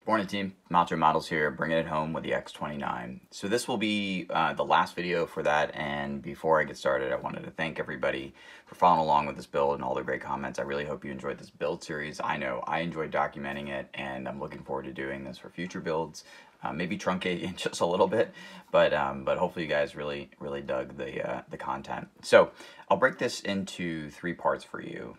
Morning team, Macho Models here, bringing it home with the X-29. So this will be the last video for that, and before I get started, I wanted to thank everybody for following along with this build and all the great comments. I really hope you enjoyed this build series. I know I enjoyed documenting it, and I'm looking forward to doing this for future builds. Maybe truncate just a little bit, but hopefully you guys really dug the content. So I'll break this into 3 parts for you.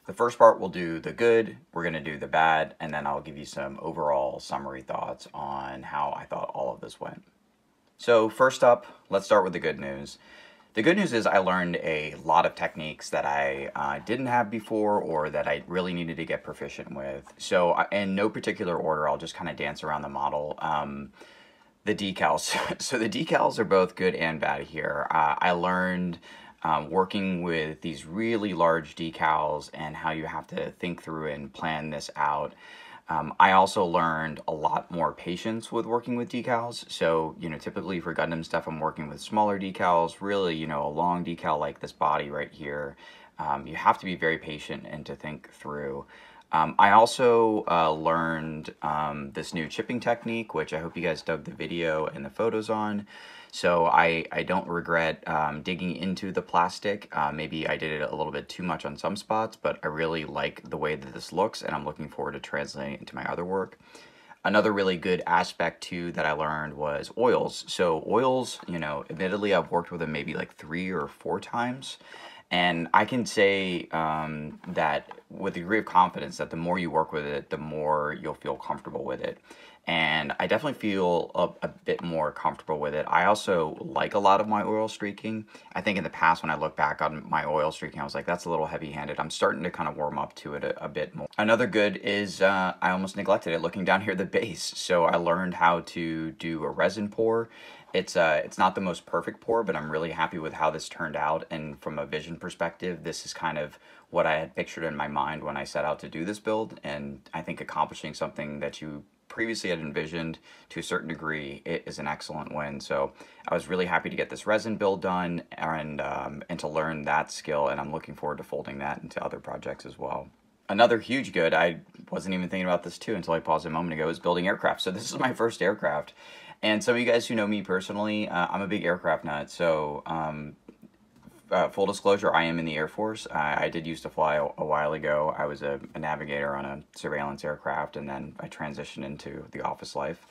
The first part we'll do the good, we're going to do the bad, and then I'll give you some overall summary thoughts on how I thought all of this went. So first up, let's start with the good news. The good news is I learned a lot of techniques that I didn't have before or that I really needed to get proficient with. So in no particular order, I'll just kind of dance around the model. The decals. So the decals are both good and bad here. I learned working with these really large decals and how you have to think through and plan this out. I also learned a lot more patience with working with decals. So, typically for Gundam stuff, I'm working with smaller decals, really, a long decal like this body right here. You have to be very patient and to think through. I also learned this new chipping technique, which I hope you guys dug the video and the photos on. So I don't regret digging into the plastic. Maybe I did it a little bit too much on some spots, but I really like the way that this looks, and I'm looking forward to translating it into my other work. Another really good aspect too that I learned was oils. So oils, admittedly I've worked with them maybe like 3 or 4 times. And I can say that with a degree of confidence that the more you work with it, the more you'll feel comfortable with it. And I definitely feel a bit more comfortable with it. I also like a lot of my oil streaking. I think in the past when I look back on my oil streaking, I was like, that's a little heavy-handed. I'm starting to kind of warm up to it a bit more. Another good is I almost neglected it looking down here at the base. So I learned how to do a resin pour. It's not the most perfect pour, but I'm really happy with how this turned out. And from a vision perspective, this is kind of what I had pictured in my mind when I set out to do this build. And I think accomplishing something that you previously had envisioned to a certain degree, it is an excellent win. So I was really happy to get this resin build done and to learn that skill. And I'm looking forward to folding that into other projects as well. Another huge good, I wasn't even thinking about this too until I paused a moment ago, is building aircraft. So this is my first aircraft. And some of you guys who know me personally, I'm a big aircraft nut. So full disclosure, I am in the Air Force. I did used to fly a while ago. I was a navigator on a surveillance aircraft, and then I transitioned into the office life.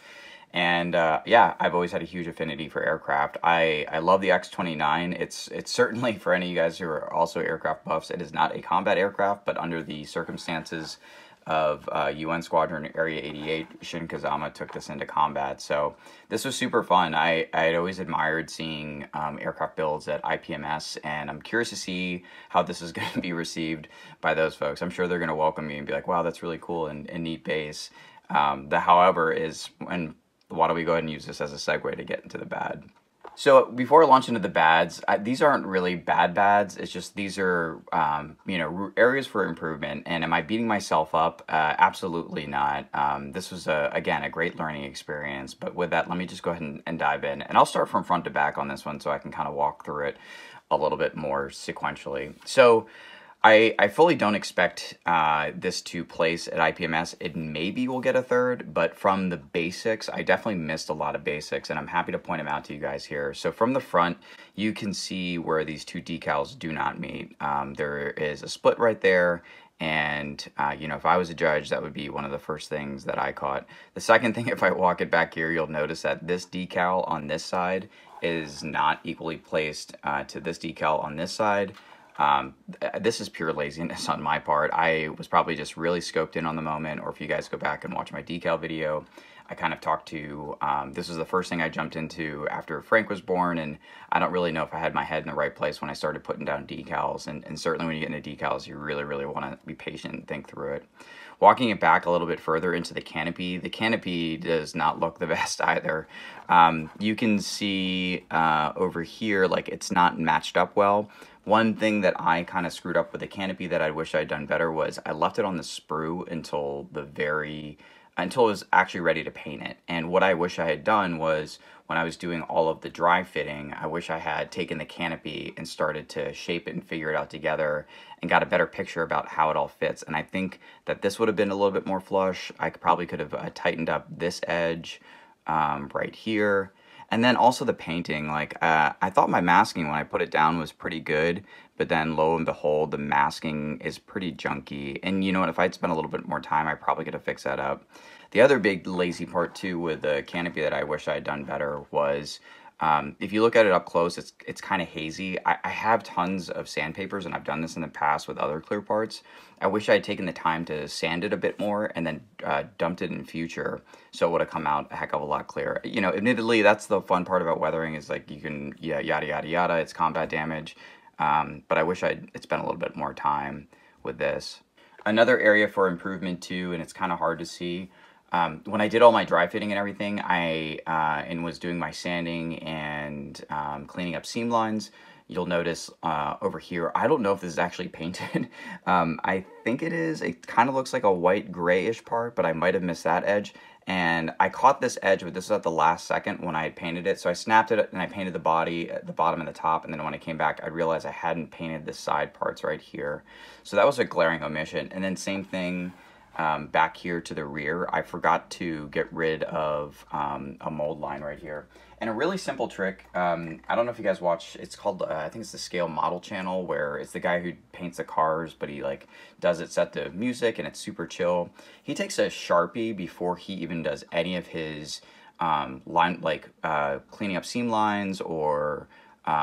And yeah, I've always had a huge affinity for aircraft. I love the X-29. It's certainly, for any of you guys who are also aircraft buffs, it is not a combat aircraft, but under the circumstances of UN Squadron Area 88, Shin Kazama took this into combat. So this was super fun. I had always admired seeing aircraft builds at IPMS, and I'm curious to see how this is going to be received by those folks. I'm sure they're going to welcome me and be like, wow, that's really cool and neat base. The however is, and why don't we go ahead and use this as a segue to get into the bad. So before I launch into the bads, these aren't really bads. It's just these are, areas for improvement. And am I beating myself up? Absolutely not. This was, again, a great learning experience. But with that, let me just go ahead and dive in. And I'll start from front to back on this one so I can kind of walk through it a little bit more sequentially. So I fully don't expect this to place at IPMS. It maybe will get a 3rd, but from the basics, I definitely missed a lot of basics, and I'm happy to point them out to you guys here. So from the front, you can see where these 2 decals do not meet. There is a split right there, and if I was a judge, that would be one of the first things that I caught. The second thing, if I walk it back here, you'll notice that this decal on this side is not equally placed to this decal on this side. This is pure laziness on my part. I was probably just really scoped in on the moment, or if you guys go back and watch my decal video, I kind of talked to, this was the first thing I jumped into after Frank was born, and I don't really know if I had my head in the right place when I started putting down decals, and certainly when you get into decals, you really want to be patient and think through it. Walking it back a little bit further into the canopy does not look the best either. You can see over here, like it's not matched up well. One thing that I kind of screwed up with the canopy that I wish I'd done better was I left it on the sprue until the very until it was actually ready to paint it. And what I wish I had done was, when I was doing all of the dry fitting, I wish I had taken the canopy and started to shape it and figure it out together and got a better picture about how it all fits. And I think that this would have been a little bit more flush. I probably could have tightened up this edge right here. And then also the painting, like I thought my masking when I put it down was pretty good, but then lo and behold, the masking is pretty junky. And you know what, if I'd spent a little bit more time, I probably could have fixed that up. The other big lazy part too with the canopy that I wish I had done better was, if you look at it up close, it's kind of hazy. I have tons of sandpapers, and I've done this in the past with other clear parts. I wish I had taken the time to sand it a bit more and then dumped it in future, so it would have come out a heck of a lot clearer. You know, admittedly, that's the fun part about weathering, is like you can, yeah, yada yada yada, it's combat damage. But I wish I'd spent a little bit more time with this. Another area for improvement too, and it's kind of hard to see, when I did all my dry fitting and everything, and was doing my sanding and cleaning up seam lines, you'll notice over here, I don't know if this is actually painted. I think it is. It kind of looks like a white grayish part, but I might have missed that edge. And I caught this edge, but this was at the last second when I had painted it. So I snapped it and I painted the body at the bottom and the top. And then when I came back, I realized I hadn't painted the side parts right here. So that was a glaring omission. And then same thing back here to the rear. I forgot to get rid of a mold line right here. And a really simple trick, I don't know if you guys watch, it's called, I think it's the Scale Model channel, where it's the guy who paints the cars, but he like does it set to music and it's super chill. He takes a Sharpie before he even does any of his cleaning up seam lines or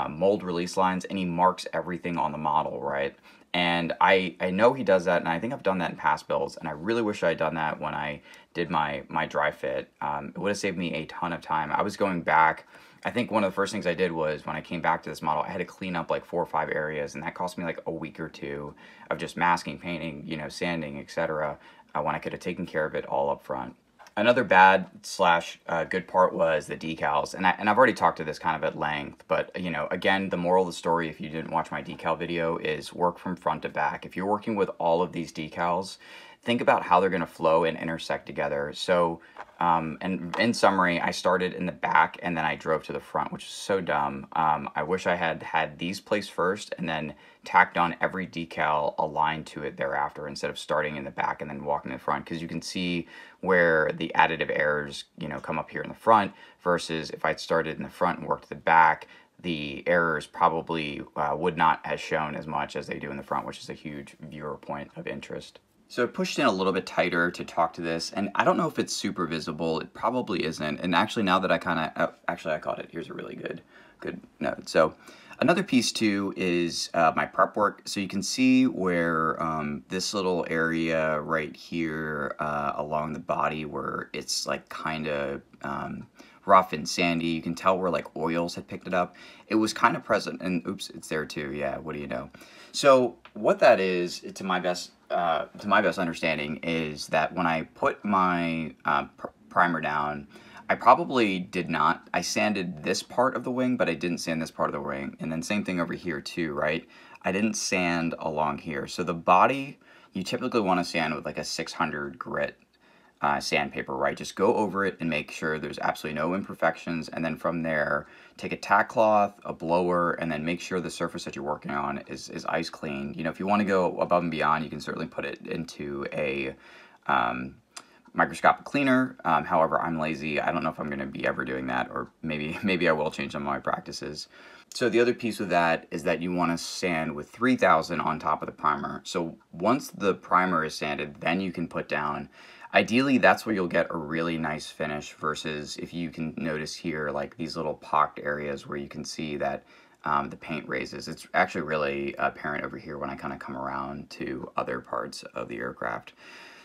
mold release lines, and he marks everything on the model, right? And I know he does that, and I think I've done that in past builds, and I really wish I had done that when I did my dry fit. It would have saved me a ton of time. I was going back, I think one of the first things I did was, when I came back to this model, I had to clean up like 4 or 5 areas, and that cost me like a week or two of just masking, painting, you know, sanding, etc., when I could have taken care of it all up front. Another bad slash good part was the decals, and I've already talked to this kind of at length, but you know, again, the moral of the story, if you didn't watch my decal video, is work from front to back. If you're working with all of these decals, think about how they're going to flow and intersect together. So, and in summary, I started in the back and then I drove to the front, which is so dumb. I wish I had these placed first and then tacked on every decal aligned to it thereafter, instead of starting in the back and then walking in the front, because you can see where the additive errors, you know, come up here in the front, versus if I'd started in the front and worked to the back, the errors probably would not have shown as much as they do in the front, which is a huge viewer point of interest. So I pushed in a little bit tighter to talk to this, and I don't know if it's super visible. It probably isn't. And actually, now that I kind of, actually I caught it. Here's a really good note. So another piece too is my prep work. So you can see where this little area right here along the body, where it's like kind of rough and sandy. You can tell where like oils had picked it up. It was kind of present, and oops, it's there too. Yeah, what do you know? So what that is, to my best understanding, is that when I put my primer down, I probably did not. I sanded this part of the wing, but I didn't sand this part of the wing. And then same thing over here too, right? I didn't sand along here. So the body, you typically want to sand with like a 600 grit sandpaper, right? Just go over it and make sure there's absolutely no imperfections, and then from there take a tack cloth, a blower, and then make sure the surface that you're working on is ice clean. You know, if you want to go above and beyond, you can certainly put it into a microscopic cleaner. However, I'm lazy. I don't know if I'm going to be ever doing that, or maybe I will change some of my practices. So the other piece with that is that you want to sand with 3000 on top of the primer. So once the primer is sanded, then you can put down. Ideally, that's where you'll get a really nice finish, versus if you can notice here, like these little pocked areas where you can see that the paint raises. It's actually really apparent over here when I kind of come around to other parts of the aircraft.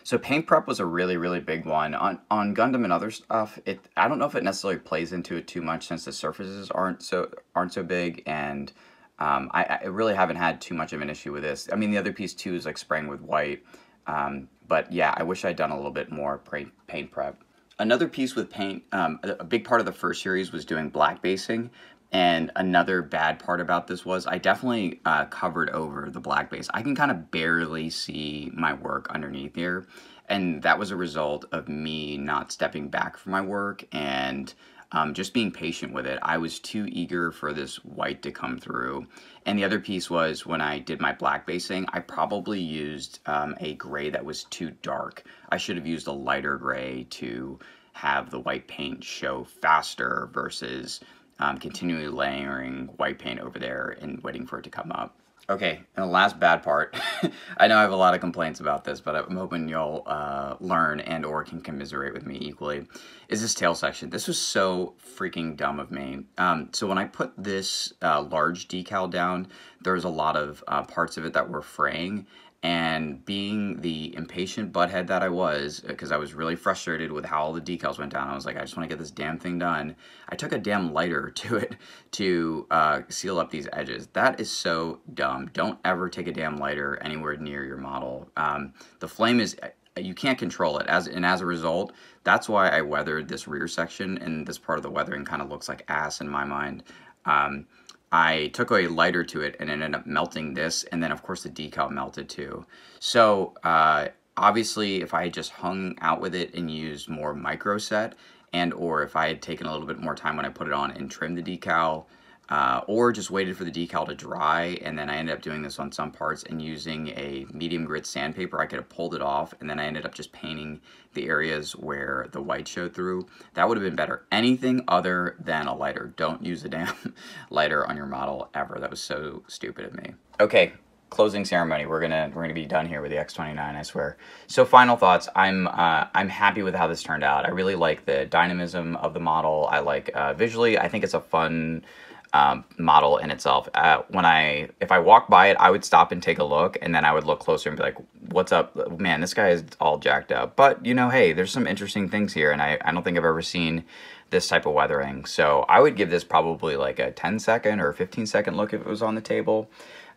So paint prep was a really, really big one. On Gundam and other stuff, I don't know if it necessarily plays into it too much, since the surfaces aren't so big, and I really haven't had too much of an issue with this. I mean, the other piece too is like spraying with white. But yeah, I wish I'd done a little bit more paint prep. Another piece with paint, a big part of the first series was doing black basing. And another bad part about this was I definitely covered over the black base. I can kind of barely see my work underneath here. And that was a result of me not stepping back from my work and just being patient with it. I was too eager for this white to come through. And the other piece was when I did my black basing, I probably used a gray that was too dark. I should have used a lighter gray to have the white paint show faster versus continually layering white paint over there and waiting for it to come up. Okay, and the last bad part, I know I have a lot of complaints about this, but I'm hoping you'll learn and or can commiserate with me equally, is this tail section. This was so freaking dumb of me. So when I put this large decal down, there's a lot of parts of it that were fraying, and being the impatient butthead that I was, because I was really frustrated with how all the decals went down, I was like, I just want to get this damn thing done. I took a damn lighter to it to seal up these edges. That is so dumb. Don't ever take a damn lighter anywhere near your model. The flame is, you can't control it, and as a result, that's why I weathered this rear section, and this part of the weathering kind of looks like ass in my mind. I took a lighter to it and it ended up melting this, and then of course the decal melted too. So obviously if I had just hung out with it and used more micro set, and or if I had taken a little bit more time when I put it on and trimmed the decal, or just waited for the decal to dry, and then I ended up doing this on some parts and using a medium grit sandpaper, I could have pulled it off, and then I ended up just painting the areas where the white showed through. That would have been better. Anything other than a lighter. Don't use a damn lighter on your model ever. That was so stupid of me. Okay, closing ceremony. We're gonna be done here with the X-29, I swear. So final thoughts. I'm happy with how this turned out. I really like the dynamism of the model. I like visually. I think it's a fun model in itself. If I walk by it, I would stop and take a look, and then I would look closer and be like, what's up? Man, this guy is all jacked up. But, you know, hey, there's some interesting things here, and I don't think I've ever seen this type of weathering. So I would give this probably like a 10-second or 15-second look if it was on the table.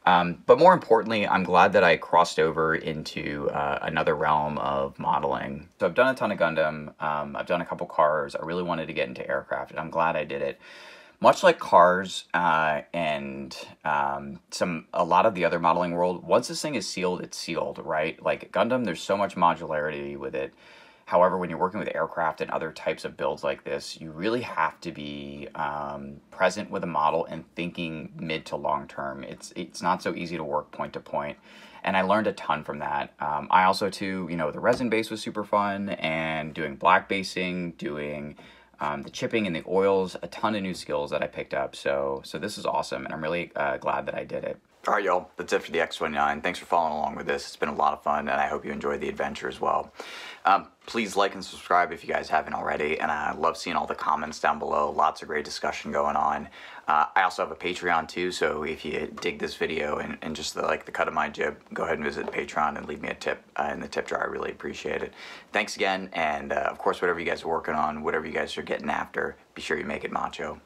But more importantly, I'm glad that I crossed over into another realm of modeling. So I've done a ton of Gundam, I've done a couple cars. I really wanted to get into aircraft, and I'm glad I did it. Much like cars and a lot of the other modeling world, once this thing is sealed, it's sealed, right? Like Gundam, there's so much modularity with it. However, when you're working with aircraft and other types of builds like this, you really have to be present with a model and thinking mid to long term. It's not so easy to work point to point. And I learned a ton from that. I also, too, you know, the resin base was super fun, and doing black basing, doing the chipping and the oils, a ton of new skills that I picked up. So this is awesome, and I'm really glad that I did it. All right, y'all, that's it for the X-29. Thanks for following along with this. It's been a lot of fun, and I hope you enjoyed the adventure as well. Please like and subscribe if you guys haven't already, and I love seeing all the comments down below. Lots of great discussion going on. I also have a Patreon too, so if you dig this video and just like the cut of my jib, go ahead and visit Patreon and leave me a tip in the tip jar. I really appreciate it. Thanks again, and of course, whatever you guys are working on, whatever you guys are getting after, be sure you make it macho.